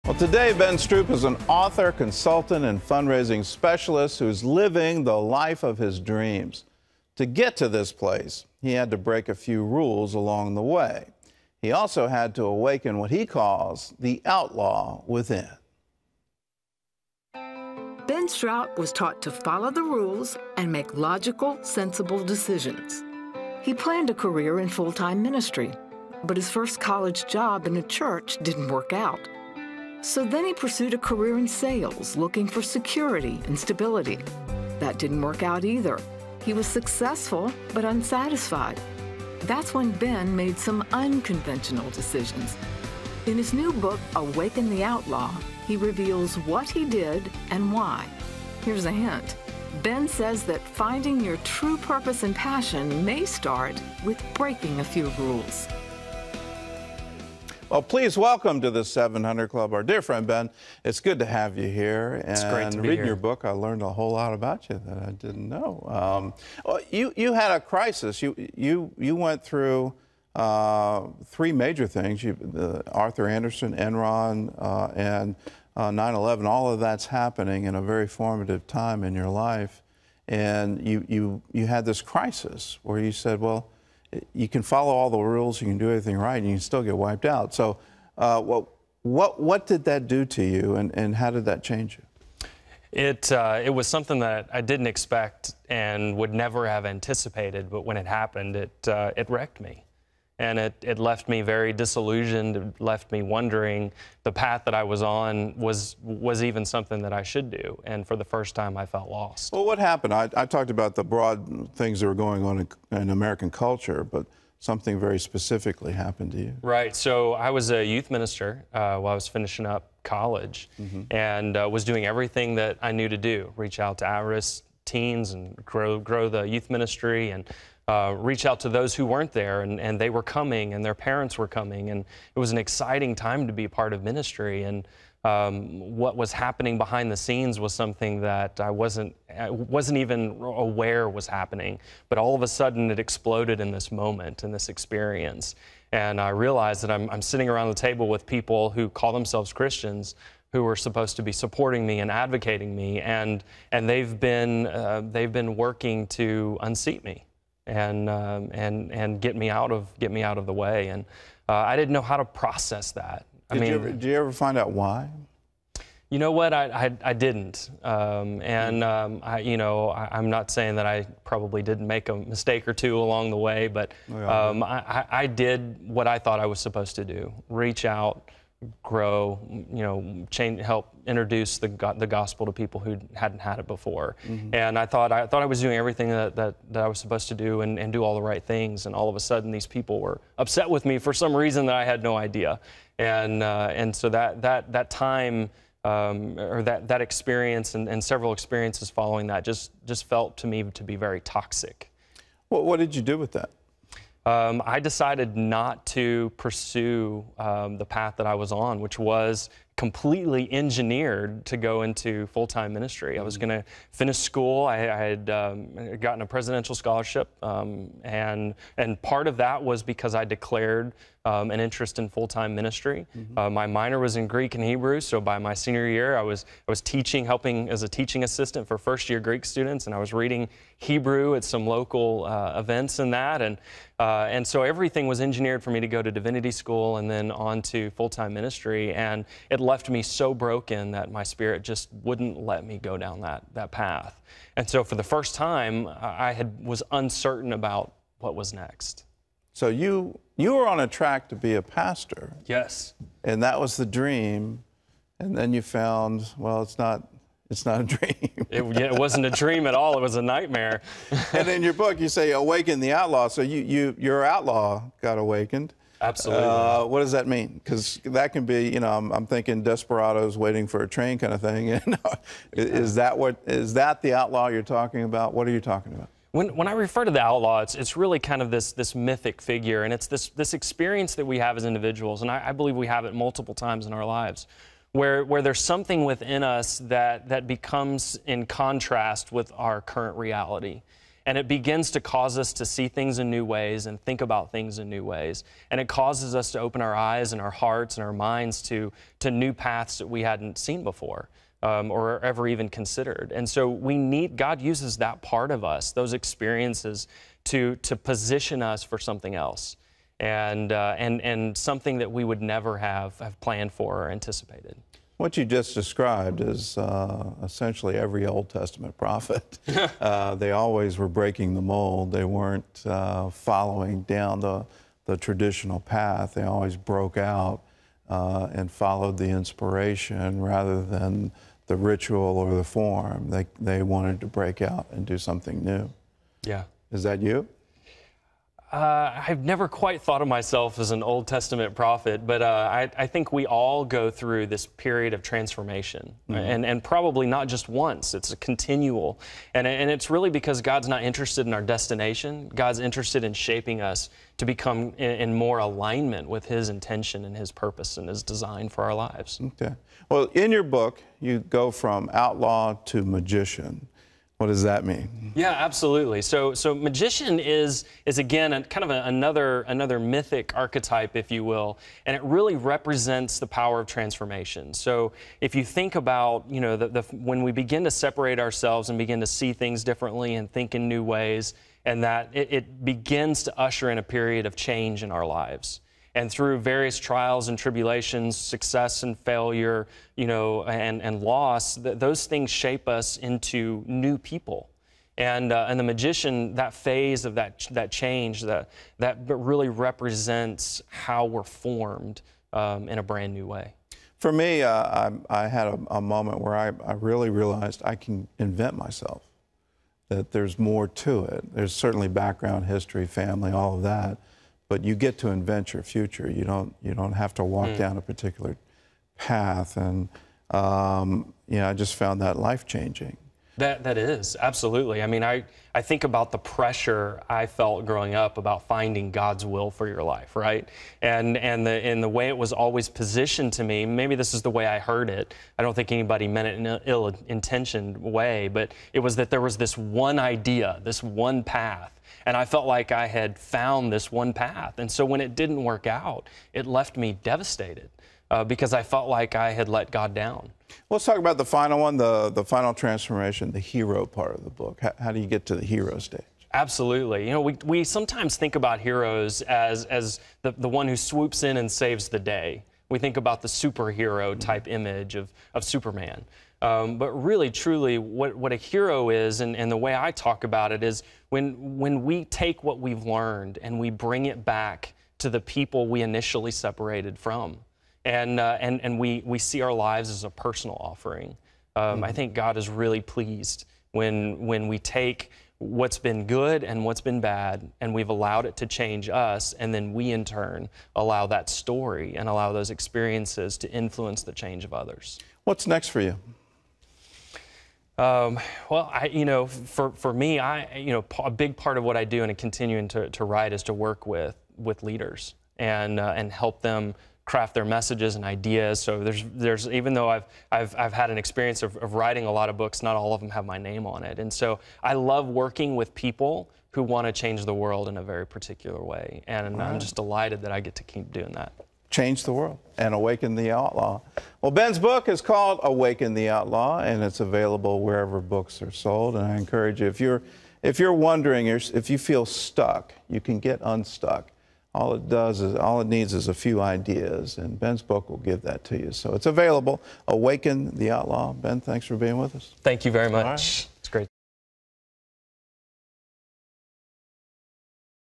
Well, today, Ben Stroup is an author, consultant, and fundraising specialist who's living the life of his dreams. To get to this place, he had to break a few rules along the way. He also had to awaken what he calls the outlaw within. Ben Stroup was taught to follow the rules and make logical, sensible decisions. He planned a career in full-time ministry, but his first college job in a church didn't work out. So then he pursued a career in sales, looking for security and stability. That didn't work out either. He was successful, but unsatisfied. That's when Ben made some unconventional decisions. In his new book, Awaken the Outlaw, he reveals what he did and why. Here's a hint. Ben says that finding your true purpose and passion may start with breaking a few rules. Well, please welcome to the 700 Club our dear friend Ben. It's good to have you here. It's great to be reading here. your book, I learned a whole lot about you that I didn't know. You had a crisis. You went through three major things: Arthur Anderson, Enron, and 9/11. All of that's happening in a very formative time in your life, and you had this crisis where you said, well, you can follow all the rules, you can do everything right, and you can still get wiped out. So what did that do to you, and how did that change you? It was something that I didn't expect and would never have anticipated, but when it happened, it wrecked me. And it left me very disillusioned. It left me wondering the path that I was on was even something that I should do. And for the first time, I felt lost. Well, what happened? I talked about the broad things that were going on in American culture, but something very specifically happened to you. Right. So I was a youth minister while I was finishing up college, and was doing everything that I knew to do: reach out to at-risk teens and grow the youth ministry, and reach out to those who weren't there, and they were coming, and their parents were coming, and it was an exciting time to be a part of ministry. And what was happening behind the scenes was something that I wasn't even aware was happening, but all of a sudden it exploded in this moment, in this experience. And I realized that I'm sitting around the table with people who call themselves Christians, who were supposed to be supporting me and advocating me, and they've been working to unseat me and get me out of the way. And I didn't know how to process that. Did you ever find out why? You know what? I didn't. I'm not saying that I probably didn't make a mistake or two along the way, but I did what I thought I was supposed to do: reach out, grow, help introduce the gospel to people who hadn't had it before. And I thought I was doing everything that I was supposed to do and do all the right things. And all of a sudden, these people were upset with me for some reason that I had no idea. And so that time, or that experience and several experiences following that just felt to me to be very toxic. Well, what did you do with that? I decided not to pursue the path that I was on, which was completely engineered to go into full-time ministry. I was going to finish school. I had gotten a presidential scholarship, and part of that was because I declared an interest in full-time ministry. My minor was in Greek and Hebrew, so by my senior year, I was teaching, helping as a teaching assistant for first-year Greek students, and I was reading Hebrew at some local events and that, and so everything was engineered for me to go to divinity school and then on to full-time ministry, and it left me so broken that my spirit just wouldn't let me go down that path. And so for the first time, I was uncertain about what was next. So you were on a track to be a pastor. Yes. And that was the dream. And then you found, well, it's not a dream. It wasn't a dream at all. It was a nightmare. And in your book, you say Awaken the Outlaw. So your outlaw got awakened. Absolutely. What does that mean? Because that can be, I'm thinking desperados waiting for a train kind of thing. Is that the outlaw you're talking about? What are you talking about? When I refer to the outlaw, it's really kind of this mythic figure, and it's this experience that we have as individuals, and I believe we have it multiple times in our lives, where there's something within us that becomes in contrast with our current reality. And it begins to cause us to see things in new ways and think about things in new ways. And it causes us to open our eyes and our hearts and our minds to new paths that we hadn't seen before. Or ever even considered. And so God uses that part of us, those experiences, to position us for something else, and something that we would never have planned for or anticipated. What you just described is essentially every Old Testament prophet. They always were breaking the mold. They weren't following down the traditional path. They always broke out and followed the inspiration rather than the ritual or the form. They wanted to break out and do something new. Yeah. Is that you? I've never quite thought of myself as an Old Testament prophet, but I think we all go through this period of transformation, and probably not just once. It's a continual, and it's really because God's not interested in our destination. God's interested in shaping us to become in more alignment with His intention and His purpose and His design for our lives. Okay. Well, in your book, you go from outlaw to magician. What does that mean? Yeah, absolutely. So magician is again kind of another mythic archetype, if you will, and it really represents the power of transformation. So if you think about, when we begin to separate ourselves and begin to see things differently and think in new ways, and that it begins to usher in a period of change in our lives. And through various trials and tribulations, success and failure, and loss, those things shape us into new people. And the magician, that phase of that change, that really represents how we're formed in a brand new way. For me, I had a moment where I really realized I can invent myself, that there's more to it. There's certainly background, history, family, all of that. But you get to invent your future. You don't have to walk down a particular path, and I just found that life-changing. That is, absolutely. I mean, I think about the pressure I felt growing up about finding God's will for your life, right? And the way it was always positioned to me, maybe this is the way I heard it. I don't think anybody meant it in an ill-intentioned way, but it was that there was this one idea, this one path. And I felt like I had found this one path. And so when it didn't work out, it left me devastated because I felt like I had let God down. Let's talk about the final one, the final transformation, the hero part of the book. How do you get to the hero stage? Absolutely. We sometimes think about heroes as the one who swoops in and saves the day. We think about the superhero type image of Superman. But really, truly, what a hero is, and the way I talk about it is when we take what we've learned and we bring it back to the people we initially separated from, and we see our lives as a personal offering. I think God is really pleased when we take what's been good and what's been bad, and we've allowed it to change us, and then we in turn allow that story and allow those experiences to influence the change of others. What's next for you? Well, for me, a big part of what I do and continuing to write is to work with leaders and help them craft their messages and ideas. So there's even though I've had an experience of writing a lot of books, not all of them have my name on it. And so I love working with people who want to change the world in a very particular way. And I'm just delighted that I get to keep doing that. Change the world and awaken the outlaw. Well, Ben's book is called Awaken the Outlaw, and it's available wherever books are sold. And I encourage you, if you're wondering, if you feel stuck, you can get unstuck. All it needs is a few ideas, and Ben's book will give that to you. So it's available, Awaken the Outlaw. Ben, thanks for being with us. Thank you very much.